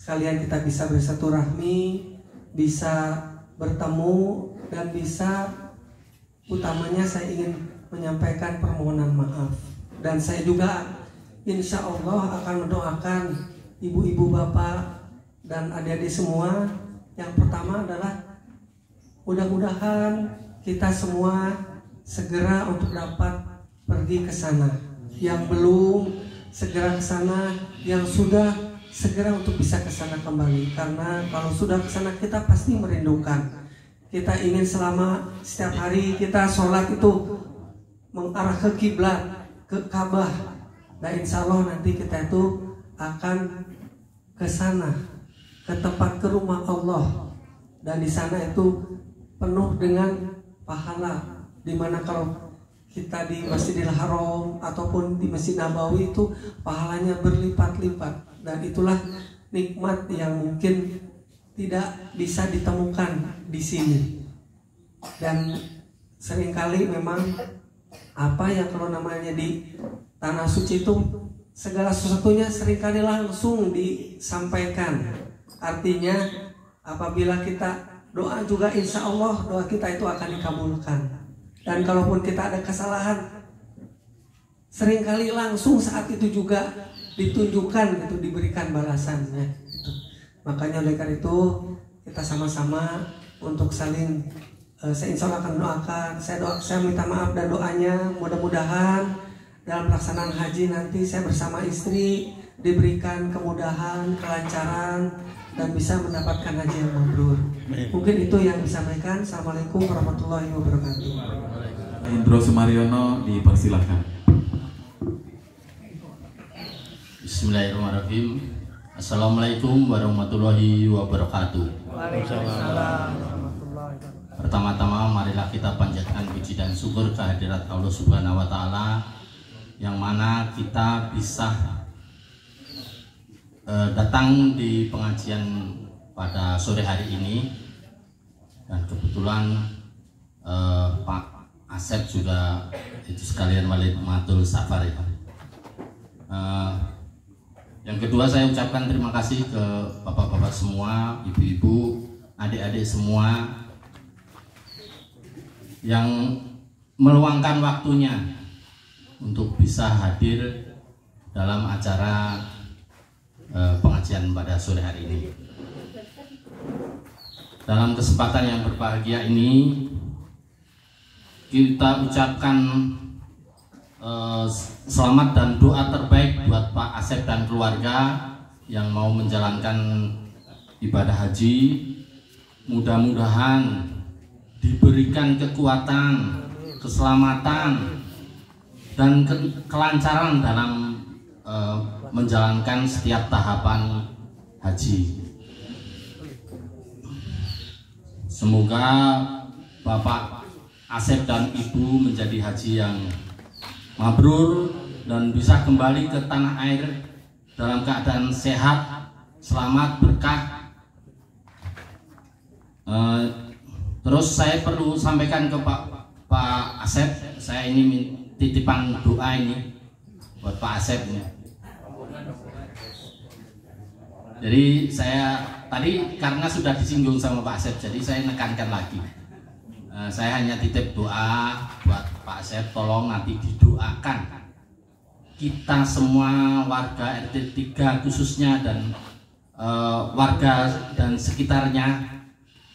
sekalian kita bisa bersilaturahmi, bisa bertemu, dan bisa utamanya saya ingin menyampaikan permohonan maaf. Dan saya juga insya Allah akan mendoakan ibu-ibu, bapak, dan adik-adik semua. Yang pertama adalah mudah-mudahan kita semua segera untuk dapat pergi ke sana. Yang belum segera ke sana, yang sudah segera untuk bisa ke sana kembali. Karena kalau sudah ke sana kita pasti merindukan. Kita ingin selama setiap hari kita sholat itu mengarah ke kiblat, ke Ka'bah. Nah insya Allah nanti kita itu akan ke sana, ke tempat, ke rumah Allah. Dan di sana itu penuh dengan pahala. Dimana kalau kita di Masjidil Haram ataupun di Masjid Nabawi itu pahalanya berlipat-lipat. Dan itulah nikmat yang mungkin tidak bisa ditemukan di sini. Dan seringkali memang apa ya kalau namanya di tanah suci itu segala sesuatunya seringkali langsung disampaikan. Artinya apabila kita doa juga insya Allah doa kita itu akan dikabulkan. Dan kalaupun kita ada kesalahan seringkali langsung saat itu juga ditunjukkan gitu, diberikan balasannya gitu. Makanya oleh karena itu kita sama-sama untuk saling saya insya Allah akan doakan. Saya minta maaf dan doanya mudah-mudahan dalam pelaksanaan haji nanti saya bersama istri diberikan kemudahan, kelancaran, dan bisa mendapatkan haji yang mabrur. Mungkin itu yang disampaikan. Assalamualaikum warahmatullahi wabarakatuh. Indro Sumaryono dipersilahkan. Bismillahirrahmanirrahim. Assalamualaikum warahmatullahi wabarakatuh. Pertama-tama marilah kita panjatkan puji dan syukur kehadirat Allah Subhanahu wa taala yang mana kita bisa datang di pengajian pada sore hari ini. Dan kebetulan Pak Asep juga itu sekalian walimatul safar ya. Yang kedua saya ucapkan terima kasih ke bapak-bapak semua, ibu-ibu, adik-adik semua yang meluangkan waktunya untuk bisa hadir dalam acara pengajian pada sore hari ini. Dalam kesempatan yang berbahagia ini kita ucapkan selamat dan doa terbaik buat Pak Asep dan keluarga yang mau menjalankan ibadah haji. Mudah-mudahan diberikan kekuatan, keselamatan, dan kelancaran dalam menjalankan setiap tahapan haji. Semoga Bapak Asep dan Ibu menjadi haji yang mabrur dan bisa kembali ke tanah air dalam keadaan sehat, selamat, berkah. Terus saya perlu sampaikan ke Pak Asep, saya ini titipan doa ini buat Pak Asep ini. Jadi saya tadi karena sudah disinggung sama Pak Asep, jadi saya nekankan lagi. Saya hanya titip doa buat Pak Asep, tolong nanti didoakan kita semua warga RT 3 khususnya dan warga dan sekitarnya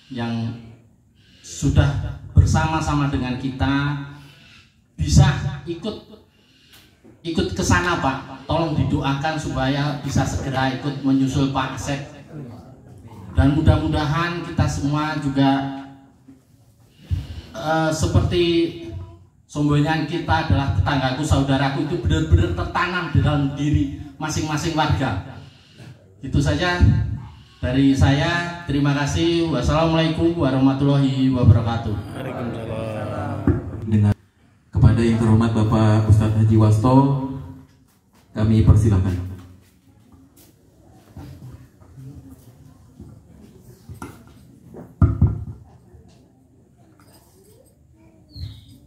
yang sudah bersama-sama dengan kita bisa ikut ke sana Pak. Tolong didoakan supaya bisa segera ikut menyusul Pak Asep. Dan mudah-mudahan kita semua juga seperti semboyan kita adalah tetanggaku, saudaraku, itu benar-benar tertanam di dalam diri masing-masing warga. Itu saja dari saya. Terima kasih. Wassalamualaikum warahmatullahi wabarakatuh. Dengan kepada yang terhormat Bapak Ustadz Haji Wasto, kami persilahkan.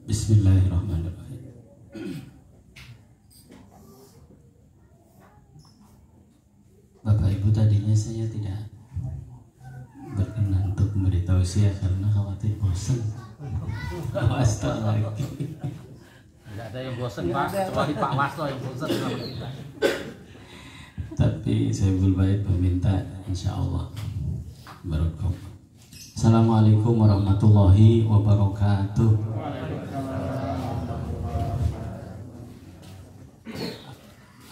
Bismillahirrahmanirrahim. Bapak Ibu, tadinya biasanya tidak berkenan untuk memberi tausiah karena khawatir bosan. Wasto lagi. Tidak ada yang bosan Pak, kecuali Pak Wasto yang bosan sama kita. Tapi saya baik meminta insya Allah barokah. Assalamualaikum warahmatullahi wabarakatuh.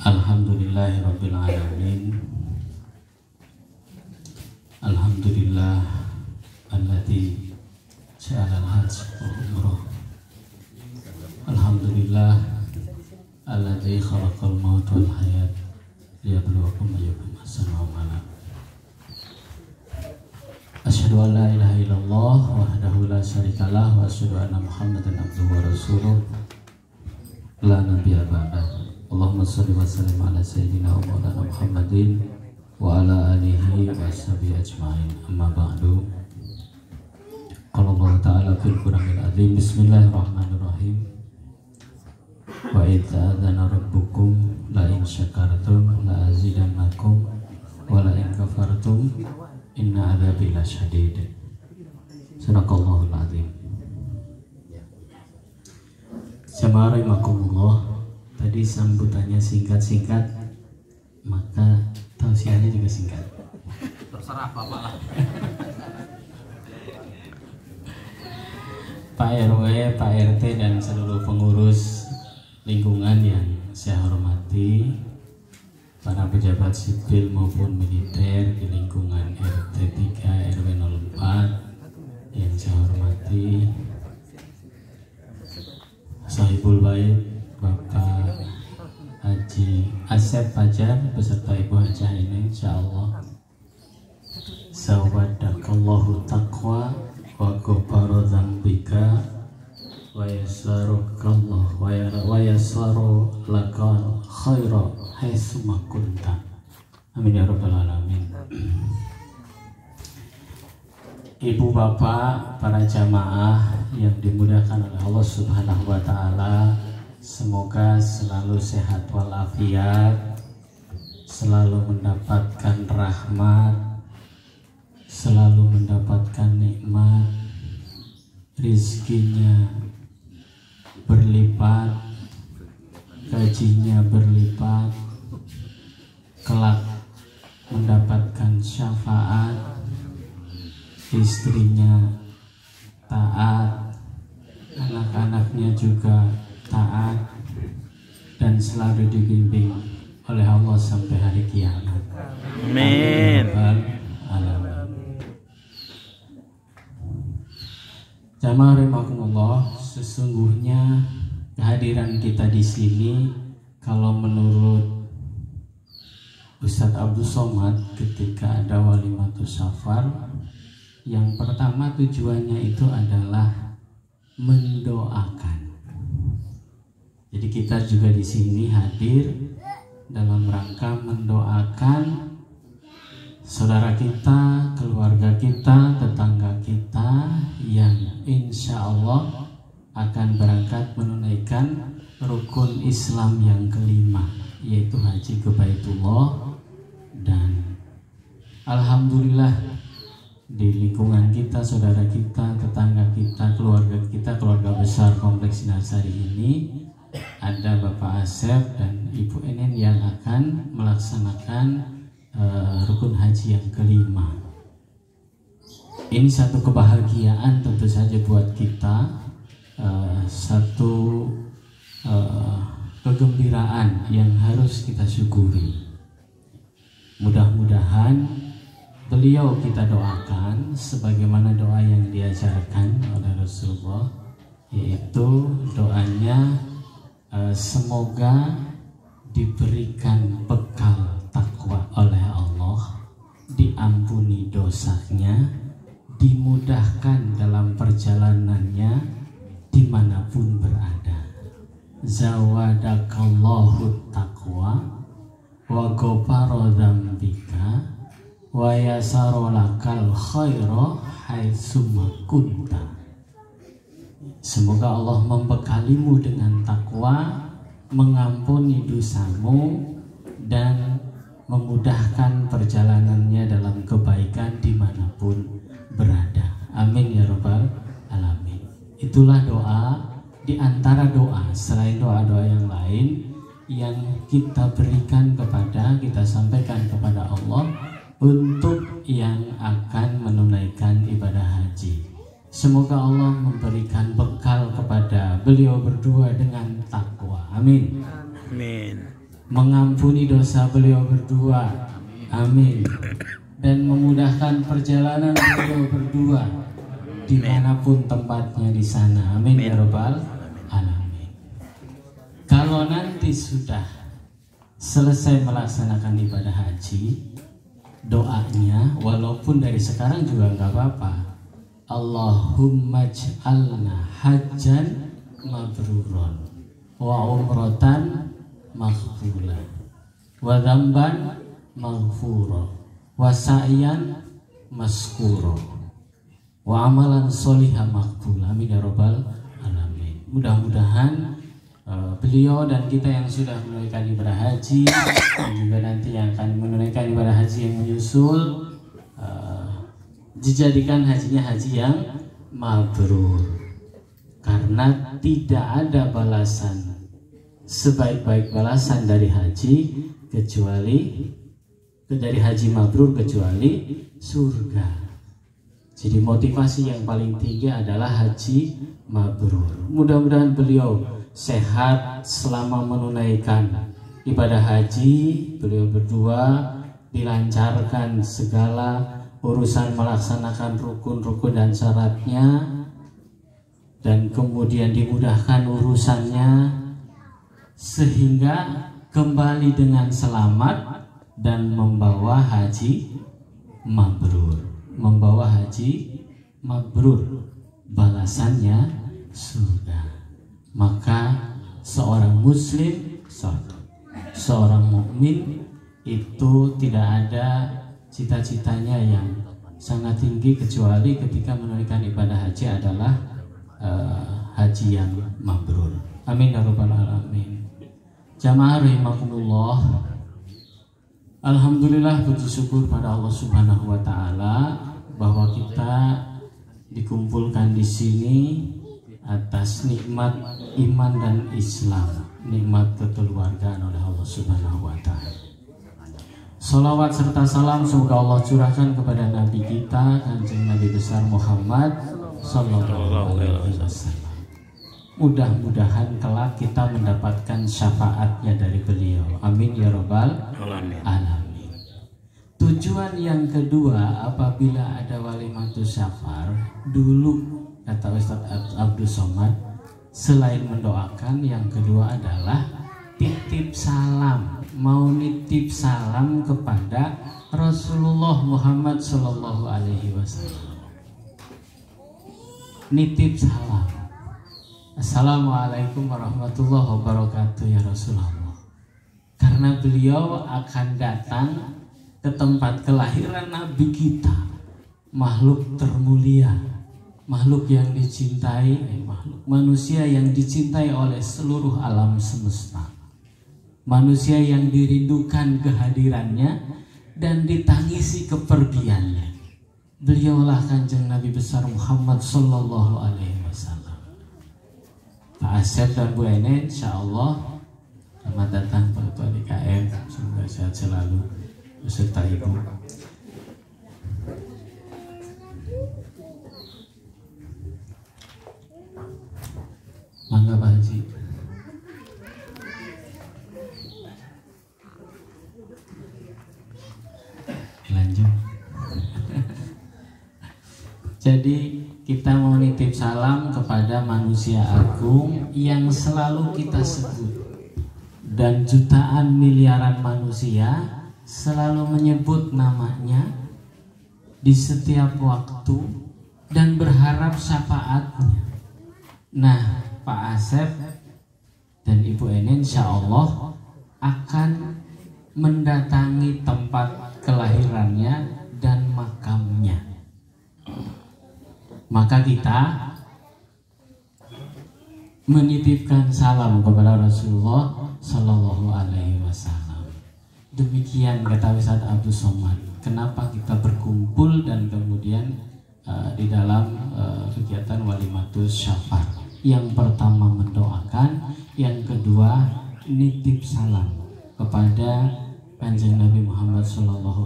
Alhamdulillahirabbil alamin. Alhamdulillah alladzi ja'ala al-hajj umrah. Alhamdulillah alladzi khalaqal maut wal hayat liyabluwakum ayyukum ahsanu amala. Asyhadu an la ilaha illallah wahdahu la syarikalah wa asyhadu anna Muhammadan abduhu wa rasuluh la nabiyya ba'dah. Allahumma shalli wa sallim ala sayyidina wa maulana Muhammadin wa ala alihi wa sahbihi ajma'in. Amma ba'du. Qala Allah ta'ala fil Qur'anil azim. Bismillahirrahmanirrahim. Wa idza adzana rabbukum la in syakartum la azidannakum wa la in kafartum inna adzabi lasyadid. Sadaqallahul azim. Jamaah rahimakumullah. Tadi sambutannya singkat-singkat, maka tausiahnya juga singkat. Terserah Bapak lah. Pak RW, Pak RT dan seluruh pengurus lingkungan yang saya hormati, para pejabat sipil maupun militer di lingkungan RT 3 RW 04 yang saya hormati, Sahibul Bait Bapak Haji Asep Fajar beserta Ibu Hajah ini, insyaallah sawadakallahu taqwa wa ghafara dzambika wa yasarukallah wa yasaru lakal khaira haitsu ma kunta. Amin ya rabbal alamin. Ibu bapak, para jamaah yang dimudahkan oleh Allah Subhanahu wa taala, semoga selalu sehat walafiat, selalu mendapatkan rahmat, selalu mendapatkan nikmat, rizkinya berlipat, gajinya berlipat, kelak mendapatkan syafaat, istrinya taat, anak-anaknya juga taat, dan selalu dibimbing oleh Allah sampai hari kiamat. Amin. Jamaah rahimakumullah, sesungguhnya kehadiran kita di sini, kalau menurut Ustadz Abdul Somad ketika ada Walimatus Safar, yang pertama tujuannya itu adalah mendoakan. Jadi kita juga di sini hadir dalam rangka mendoakan saudara kita, keluarga kita, tetangga kita yang insya Allah akan berangkat menunaikan rukun Islam yang kelima, yaitu haji ke Baitullah. Dan alhamdulillah di lingkungan kita, saudara kita, tetangga kita, keluarga besar Kompleks Sinarsari ini ada Bapak Asep dan Ibu Enen yang akan melaksanakan rukun haji yang kelima. Ini satu kebahagiaan tentu saja buat kita, satu kegembiraan yang harus kita syukuri. Mudah-mudahan beliau kita doakan sebagaimana doa yang diajarkan oleh Rasulullah, yaitu doanya semoga diberikan bekal takwa oleh Allah, diampuni dosanya, dimudahkan dalam perjalanannya dimanapun berada. Zawadakallahu taqwa wa ghafara dzambika wa yasara lakal khaira haitsu ma kunta. Semoga Allah membekalimu dengan takwa, mengampuni dosamu, dan memudahkan perjalanannya dalam kebaikan dimanapun berada. Amin ya Rabbal Alamin. Itulah doa di antara doa selain doa-doa yang lain yang kita berikan kita sampaikan kepada Allah untuk yang akan menunaikan ibadah haji. Semoga Allah memberikan bekal kepada beliau berdua dengan takwa. Amin. Amin. Mengampuni dosa beliau berdua. Amin. Dan memudahkan perjalanan beliau berdua dimanapun tempatnya di sana. Amin ya Rabbal Alamin. Kalau nanti sudah selesai melaksanakan ibadah haji, doanya walaupun dari sekarang juga nggak apa-apa. Allahumma ja'alna hajjan mabruron wa umratan maghfuran wa dzamban maghfura wa sa'yan maskuro wa amalan sholihah maqbul. Amin ya Rabbal Alamin. Mudah-mudahan beliau dan kita yang sudah menunaikan ibadah haji dan juga nanti yang akan menunaikan ibadah haji yang menyusul dijadikan hajinya haji yang mabrur, karena tidak ada balasan sebaik-baik balasan dari haji dari haji mabrur kecuali surga. Jadi motivasi yang paling tinggi adalah haji mabrur. Mudah-mudahan beliau sehat selama menunaikan ibadah haji, beliau berdua dilancarkan segala urusan melaksanakan rukun-rukun dan syaratnya, dan kemudian dimudahkan urusannya sehingga kembali dengan selamat dan membawa haji mabrur. Membawa haji mabrur, balasannya surga. Maka seorang muslim, seorang mukmin itu tidak ada cita-citanya yang sangat tinggi kecuali ketika menunaikan ibadah haji adalah haji yang mabrur. Amin ya Rabbal Alamin. Jamaah rahimakumullah. Alhamdulillah, puji syukur pada Allah Subhanahu wa taala bahwa kita dikumpulkan di sini atas nikmat iman dan Islam, nikmat kekeluargaan oleh Allah Subhanahu wa taala. Salawat serta salam semoga Allah curahkan kepada Nabi kita, Kanjeng Nabi besar Muhammad sallallahu alaihi wasallam. Mudah-mudahan kelak kita mendapatkan syafaatnya dari beliau. Amin ya Rabbal Alamin. Tujuan yang kedua apabila ada walimatus safar, dulu kata Ustadz Abdul Somad, selain mendoakan, yang kedua adalah titip salam. Mau nitip salam kepada Rasulullah Muhammad Sallallahu Alaihi Wasallam. Nitip salam. Assalamualaikum warahmatullahi wabarakatuh ya Rasulullah. Karena beliau akan datang ke tempat kelahiran Nabi kita, makhluk termulia, makhluk yang dicintai, makhluk manusia yang dicintai oleh seluruh alam semesta, manusia yang dirindukan kehadirannya dan ditangisi kepergiannya. Beliaulah Kanjeng Nabi besar Muhammad Sallallahu Alaihi Wasallam. Pak Asep dan Bu Ene, insya Allah selamat datang Pak Ketua DKM, semoga sehat selalu beserta Ibu. Mangga Pak Haji. Lanjut. Jadi kita mau nitip salam kepada manusia agung yang selalu kita sebut, dan jutaan miliaran manusia selalu menyebut namanya di setiap waktu dan berharap syafaatnya. Nah, Pak Asep dan Ibu Eni insya Allah akan mendatangi tempat kelahirannya dan makamnya. Maka kita menitipkan salam kepada Rasulullah Sallallahu Alaihi Wasallam. Demikian kata Ustaz Abdul Somad. Kenapa kita berkumpul dan kemudian di dalam kegiatan Walimatus Syafar. Yang pertama mendoakan, yang kedua nitip salam kepada Kanjeng Nabi Muhammad SAW.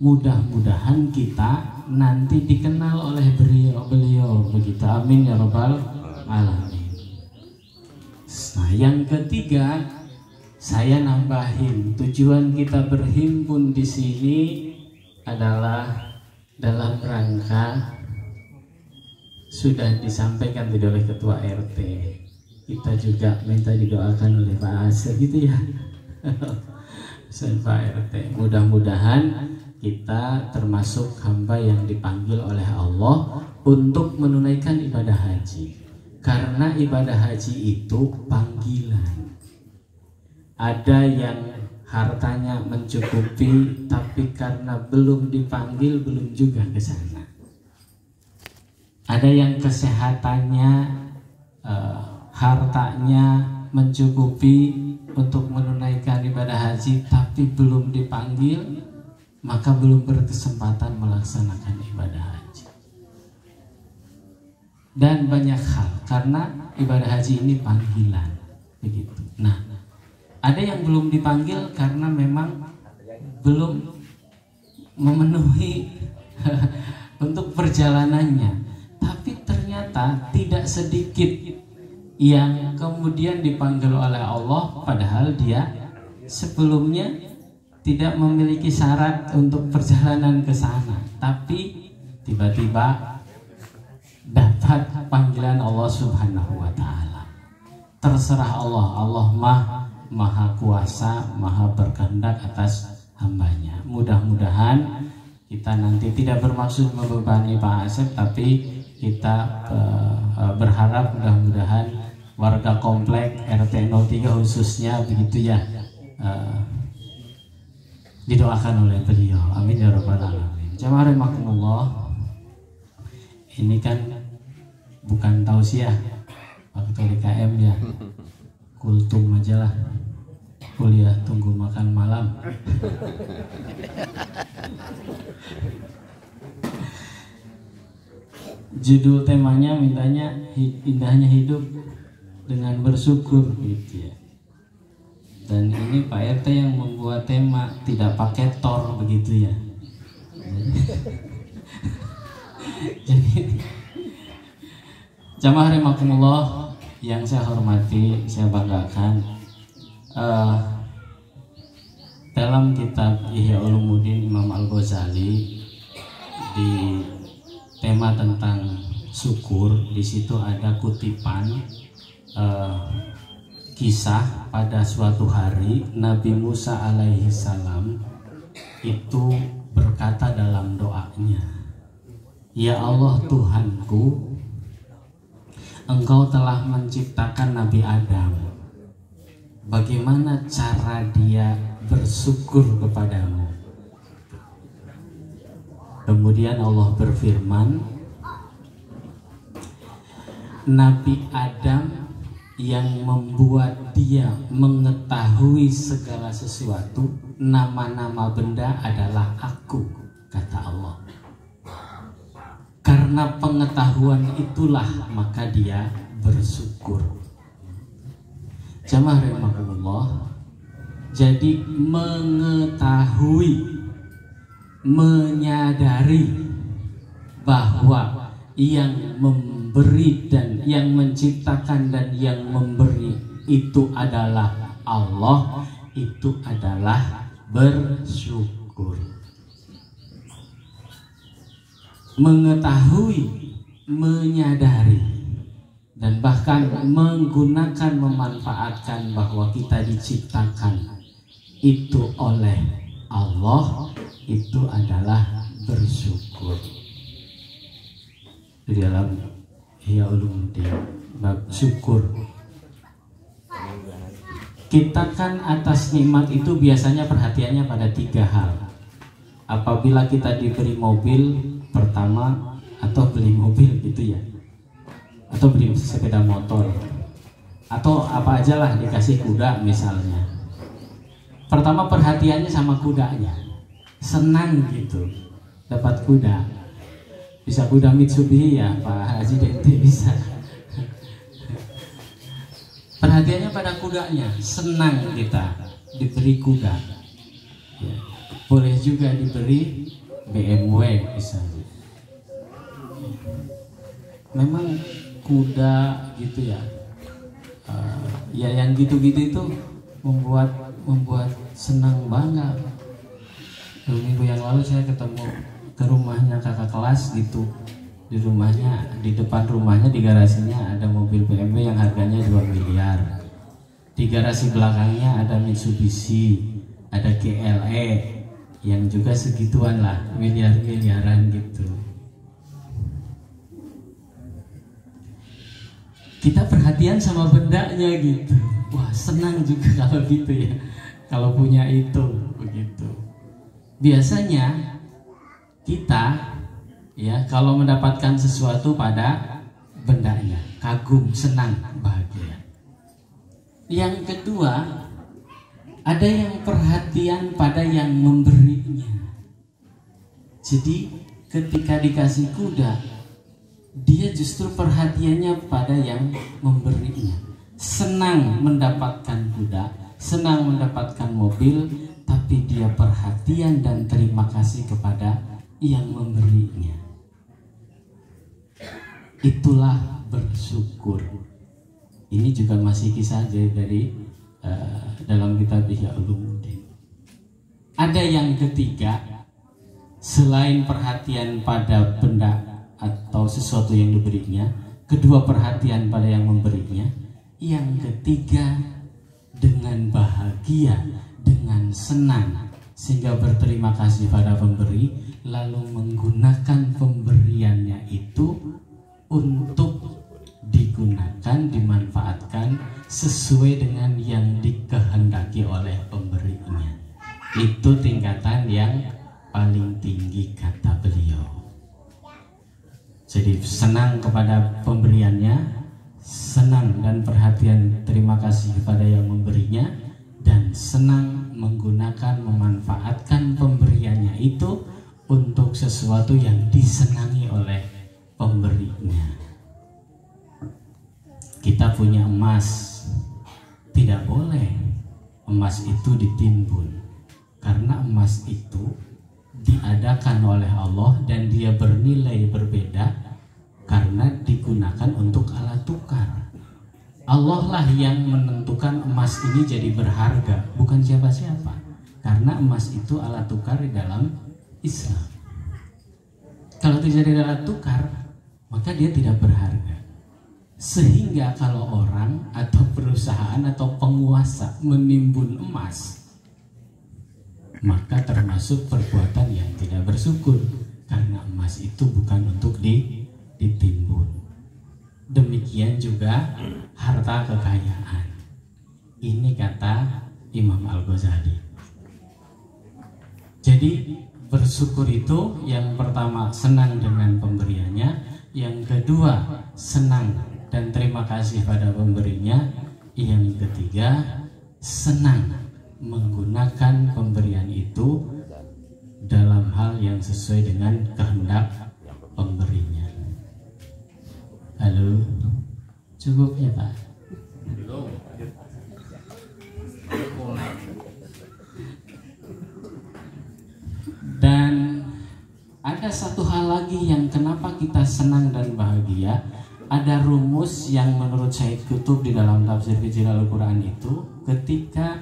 Mudah-mudahan kita nanti dikenal oleh beliau begitu. Amin ya rabbal alamin. Nah, yang ketiga saya nambahin, tujuan kita berhimpun di sini adalah dalam rangka sudah disampaikan tadi oleh Ketua RT. Kita juga minta didoakan oleh Pak Asep gitu ya. Pak RT. Mudah-mudahan kita termasuk hamba yang dipanggil oleh Allah untuk menunaikan ibadah haji. Karena ibadah haji itu panggilan. Ada yang hartanya mencukupi, tapi karena belum dipanggil belum juga ke sana. Ada yang kesehatannya, hartanya mencukupi untuk menunaikan ibadah haji, tapi belum dipanggil, maka belum berkesempatan melaksanakan ibadah haji. Dan banyak hal, karena ibadah haji ini panggilan, begitu. Nah, ada yang belum dipanggil karena memang belum memenuhi untuk perjalanannya. Tapi ternyata tidak sedikit yang kemudian dipanggil oleh Allah, padahal dia sebelumnya tidak memiliki syarat untuk perjalanan ke sana, tapi tiba-tiba dapat panggilan Allah Subhanahu wa Ta'ala. Terserah Allah, Allah Maha kuasa, maha berkehendak atas hambanya. Mudah-mudahan kita nanti tidak bermaksud membebani Pak Asep, tapi kita berharap mudah-mudahan warga komplek RT 03 khususnya begitu ya, didoakan oleh beliau. Amin ya rabbal alamin. Jamaah rahimakumullah. Ini kan bukan tausiah waktu DKM ya, kultum aja lah, kuliah tunggu makan malam. Judul temanya mintanya indahnya hidup dengan bersyukur gitu ya. Dan ini Pak RT yang membuat tema, tidak pakai tor begitu ya. Jadi jamaah rahimakumullah yang saya hormati, saya banggakan, dalam kitab Ihya Ulumuddin Imam Al-Ghazali di tema tentang syukur, di situ ada kutipan kisah pada suatu hari Nabi Musa alaihi salam itu berkata dalam doanya, "Ya Allah Tuhanku, Engkau telah menciptakan Nabi Adam. Bagaimana cara dia bersyukur kepadamu?" Kemudian Allah berfirman, Nabi Adam yang membuat dia mengetahui segala sesuatu, nama-nama benda adalah aku, kata Allah. Karena pengetahuan itulah maka dia bersyukur. Jamaah rahimakumullah. Jadi mengetahui, menyadari bahwa yang memberi dan yang menciptakan dan yang memberi itu adalah Allah, itu adalah bersyukur. Mengetahui, menyadari, dan bahkan menggunakan, memanfaatkan bahwa kita diciptakan itu oleh Allah, itu adalah bersyukur. Di dalam Ihya Ulumuddin bab syukur, kita kan atas nikmat itu biasanya perhatiannya pada 3 hal. Apabila kita diberi mobil pertama, atau beli mobil gitu ya, atau beli sepeda motor, atau apa aja lah, dikasih kuda misalnya, Pertama perhatiannya sama kudanya, senang gitu dapat kuda. Bisa kuda Mitsubishi ya Pak Haji Dente bisa. Perhatiannya pada kudanya, senang kita diberi kuda. Ya. Boleh juga diberi BMW misalnya. Memang kuda gitu ya, ya yang gitu-gitu itu membuat senang banget. Minggu yang lalu saya ketemu ke rumahnya kakak kelas gitu. Di rumahnya, di depan rumahnya, di garasinya ada mobil BMW yang harganya 2 miliar. Di garasi belakangnya ada Mitsubishi, ada GLE yang juga segituan lah, miliaran gitu. Kita perhatian sama bendanya gitu. Wah, senang juga kalau gitu ya. Kalau punya itu begitu. Biasanya kita ya kalau mendapatkan sesuatu pada bendanya, kagum, senang, bahagia. Yang kedua, ada yang perhatian pada yang memberinya. Jadi ketika dikasih kuda, dia justru perhatiannya pada yang memberinya. Senang mendapatkan kuda, senang mendapatkan mobil, tapi dia perhatian dan terima kasih kepada yang memberinya. Itulah bersyukur. Ini juga masih kisah dari dalam kitab Ihya Ulumuddin. Ada yang ketiga, selain perhatian pada benda atau sesuatu yang diberinya, kedua perhatian pada yang memberinya, yang ketiga dengan bahagia, dengan senang, sehingga berterima kasih pada pemberi, lalu menggunakan pemberiannya itu untuk digunakan, dimanfaatkan sesuai dengan yang dikehendaki oleh pemberinya. Itu tingkatan yang paling tinggi kata beliau. Jadi senang kepada pemberiannya, senang dan perhatian terima kasih kepada yang memberinya, dan senang menggunakan, memanfaatkan pemberiannya itu untuk sesuatu yang disenangi oleh pemberinya. Kita punya emas, tidak boleh emas itu ditimbun, karena emas itu diadakan oleh Allah dan dia bernilai berbeda karena digunakan untuk alat tukar. Allah lah yang menentukan emas ini jadi berharga, bukan siapa-siapa, karena emas itu alat tukar di dalam Islam. Kalau tidak jadi alat tukar, maka dia tidak berharga. Sehingga kalau orang atau perusahaan atau penguasa menimbun emas, maka termasuk perbuatan yang tidak bersyukur, karena emas itu bukan untuk ditimbun. Demikian juga harta kekayaan. Ini kata Imam Al-Ghazali. Jadi bersyukur itu yang pertama senang dengan pemberiannya, yang kedua senang dan terima kasih pada pemberinya, yang ketiga senang menggunakan pemberian itu dalam hal yang sesuai dengan kehendak pemberinya. Halo, cukup ya Pak? Dan ada satu hal lagi yang kenapa kita senang dan bahagia. Ada rumus yang menurut Syed Qutb di dalam tafsir Fiqh Al-Quran itu, ketika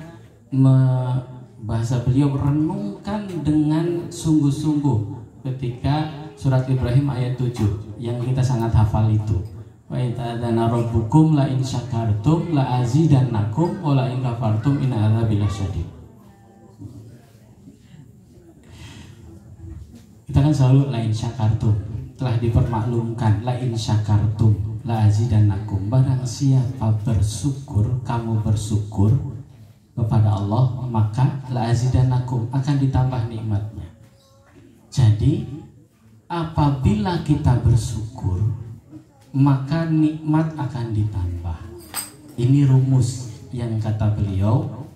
bahasa beliau renungkan dengan sungguh-sungguh ketika surat Ibrahim ayat 7 yang kita sangat hafal itu. Wa ta'adzana rabbukum la in syakartum la azidannakum wa la in kafartum inna adzabi lasyadid. Kita kan selalu la in syakartum, telah dipermaklumkan la in syakartum la azidannakum. Barang siapa bersyukur, kamu bersyukur kepada Allah, maka la azidannakum, akan ditambah nikmatnya. Jadi apabila kita bersyukur, maka nikmat akan ditambah. Ini rumus yang kata beliau,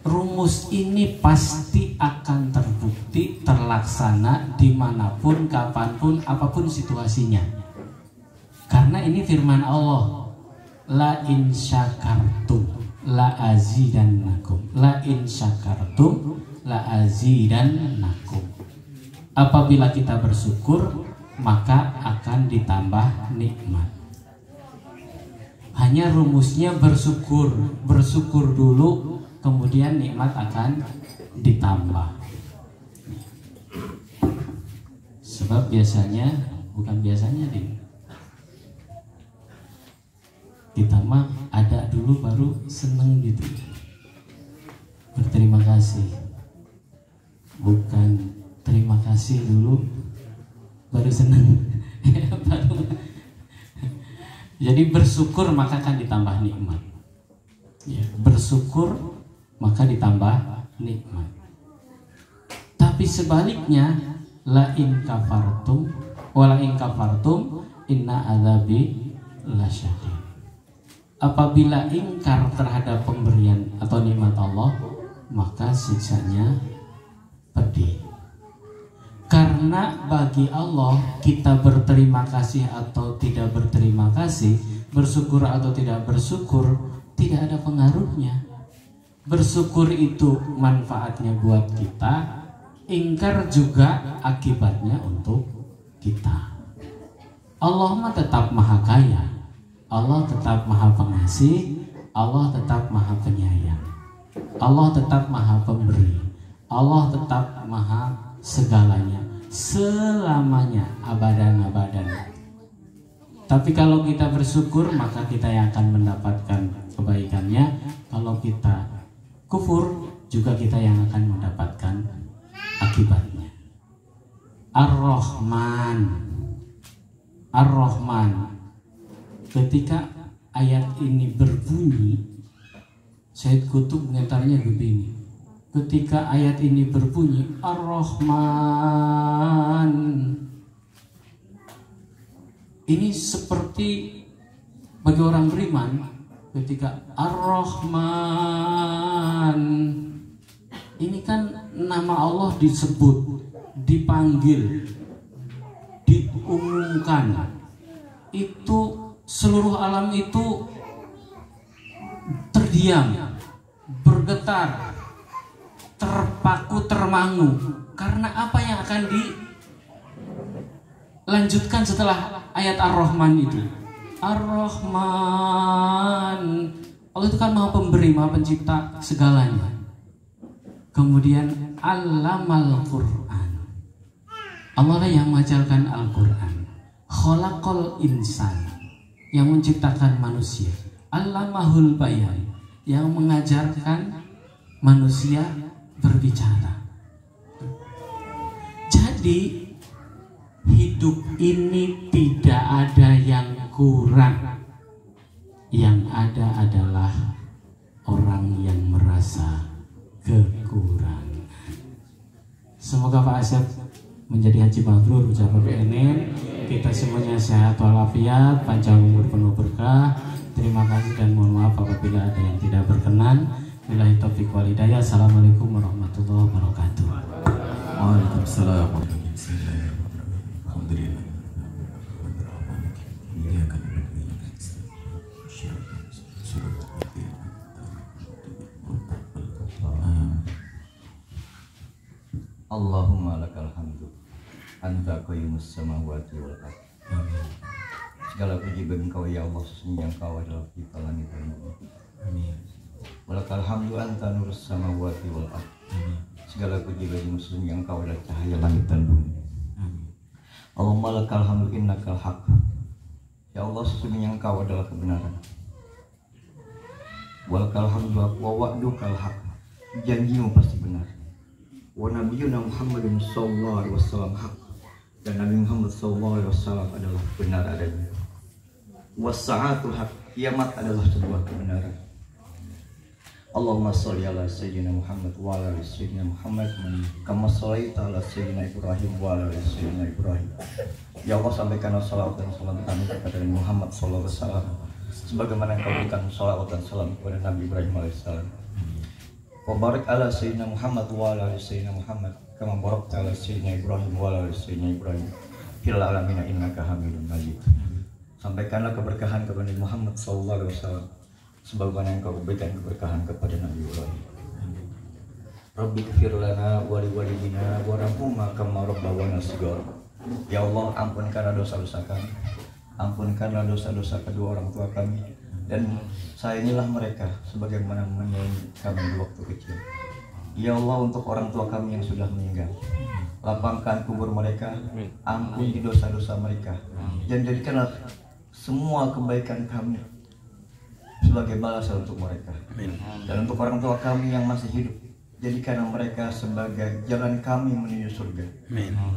rumus ini pasti akan terbukti, terlaksana dimanapun, kapanpun, apapun situasinya. Karena ini firman Allah, la in syakartum la azidannakum, la in syakartum la azidannakum. Apabila kita bersyukur, maka akan ditambah nikmat. Hanya rumusnya bersyukur, bersyukur dulu, kemudian nikmat akan ditambah. Sebab biasanya, bukan biasanya deh, kita mah ada dulu baru seneng gitu, berterima kasih. Bukan terima kasih dulu baru seneng. Jadi bersyukur maka akan ditambah nikmat ya, bersyukur maka ditambah nikmat. Tapi sebaliknya, la in kafartum wala in kafartum inna adzabi lasyadid. Apabila ingkar terhadap pemberian atau nikmat Allah, maka siksanya pedih. Karena bagi Allah, kita berterima kasih atau tidak berterima kasih, bersyukur atau tidak bersyukur, tidak ada pengaruhnya. Bersyukur itu manfaatnya buat kita, ingkar juga akibatnya untuk kita. Allah mah tetap maha kaya, Allah tetap maha pengasih, Allah tetap maha penyayang, Allah tetap maha pemberi, Allah tetap maha segalanya, selamanya, abadan-abadan. Tapi kalau kita bersyukur, maka kita yang akan mendapatkan kebaikannya. Kalau kita kufur, juga kita yang akan mendapatkan akibatnya. Ar-Rahman, Ar-Rahman. Ketika ayat ini berbunyi, Sayyid Qutb mengentarnya begini. Ketika ayat ini berbunyi Ar-Rahman, ini seperti bagi orang beriman ketika Ar-Rahman, ini kan nama Allah disebut, dipanggil, diumumkan, itu seluruh alam itu terdiam, bergetar, terpaku, termangu. Karena apa yang akan dilanjutkan setelah ayat Ar-Rahman itu? Ar-Rahman, Allah itu kan maha pemberi, maha pencipta segalanya. Kemudian Allamal Quran, Allah lah yang mengajarkan Al-Quran. Khalaqal insan, yang menciptakan manusia. Allamahul bayan, yang mengajarkan manusia berbicara. Jadi hidup ini tidak ada yang kurang, yang ada adalah orang yang merasa kekurangan. Semoga Pak Asep menjadi haji mabrur, ucapan PNN, kita semuanya sehat walafiat, panjang umur penuh berkah. Terima kasih dan mohon maaf apabila ada yang tidak berkenan. Billahi taufiq wal hidayah. Assalamualaikum warahmatullahi wabarakatuh. Waalaikumsalam warahmatullahi wabarakatuh. Alhamdulillah. Allahumma lakal hamdu anta qayyumus samawati wal ardh. Segala puji bagi Engkau ya Allah, sesungguhnya Engkau adalah pencipta langit dan bumi. Amin. Walakal hamdu anta nurus samawati wal ardh. Segala puji bagimu, sesungguhnya Engkau adalah cahaya langit dan bumi. Amin. Allahumma lakal hamdu innakal haq. Ya Allah, sesungguhnya Engkau adalah kebenaran. Walakal hamdu wa wa'dukal haq. Janjimu pasti benar. Wa nabiyyuna Muhammadin sallallahu alaihi wasallam haq. Dan Nabi Muhammad sallallahu alaihi wasallam adalah benar adanya. Was-sa'atu haq. Kiamat adalah sebuah kebenaran. Allahumma sholli ala sayyidina Muhammad wa ala ali sayyidina Muhammad kama shallaita ala sayyidina Ibrahim wa ala ali sayyidina Ibrahim. Ya Allah, sampaikan salawat dan salam kami kepada Nabi Muhammad sallallahu alaihi wasallam sebagaimana Engkau berikan salawat dan salam kepada Nabi Ibrahim alaihissalam. Wa barik ala sayyidina Muhammad wa ala ali sayyidina Muhammad kama barakta ala sayyidina Ibrahim wa ala ali sayyidina Ibrahim fil alamin innaka Hamidum Majid. Sampaikanlah keberkahan kepada Muhammad sallallahu alaihi wasallam sebagaimana engkau berikan keberkahan kepada Nabi Ibrahim. Rabbi ighfir lana wa liwalidina warhamhuma kama rabbawana shighara. Ya Allah, ampunkanlah dosa-dosa kami, ampunkanlah dosa-dosa kedua orang tua kami, dan sayangilah mereka sebagaimana menyayangi kami di waktu kecil. Ya Allah, untuk orang tua kami yang sudah meninggal, lapangkan kubur mereka, ampuni dosa-dosa mereka, dan jadikanlah semua kebaikan kami sebagai balasan untuk mereka. Dan untuk orang tua kami yang masih hidup, jadikanlah mereka sebagai jalan kami menuju surga.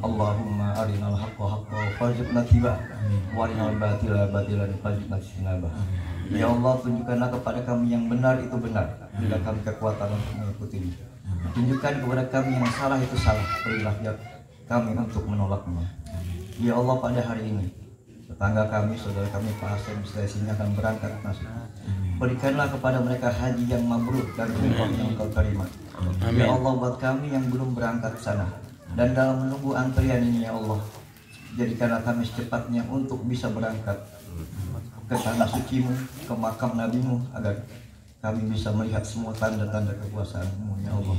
Allahumma arinal haqqa haqqa warzuqna ittiba'ah wa arinal batila batilan warzuqna ijtinabah. Ya Allah, tunjukkanlah kepada kami yang benar itu benar, berilah kami kekuatan untuk mengikutinya. Tunjukkan kepada kami yang salah itu salah, berilah kami untuk menolaknya. Ya Allah, pada hari ini tetangga kami, saudara kami Pak Asep sini akan berangkat masuk. Berikanlah kepada mereka haji yang mabrur dan umrah yang Engkau terima. Ya Allah, buat kami yang belum berangkat ke sana dan dalam menunggu antrian ini, ya Allah, jadikanlah kami secepatnya untuk bisa berangkat ke tanah suci-Mu, ke makam Nabi-Mu, agar kami bisa melihat semua tanda-tanda kekuasaan-Mu, ya Allah.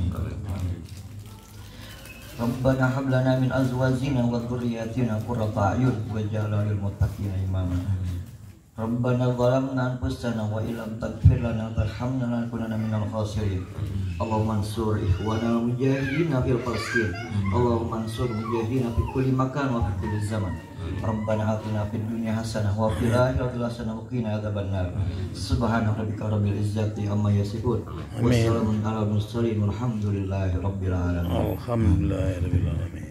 Rabbana hab lana min azwajina wa dhurriyyatina qurrata a'yun waj'alna lil muttaqina imama. Rabbana zalamna anfusana wa illam taghfir lana wa tarhamna lanakunanna minal khasirin. Allahumma ansur ikhwanal mujahidina fil Palestin. Allahumma ansur mujahidina fi kulli makan wa fi kulli zaman. Rabbana atina fid dunya hasanah wa fil akhirati hasanah wa qina adzabannar. Subhana rabbika rabbil izzati amma yasifun. Wassalamun ala mursalin walhamdulillahi rabbil alamin. Alhamdulillahirabbil alamin.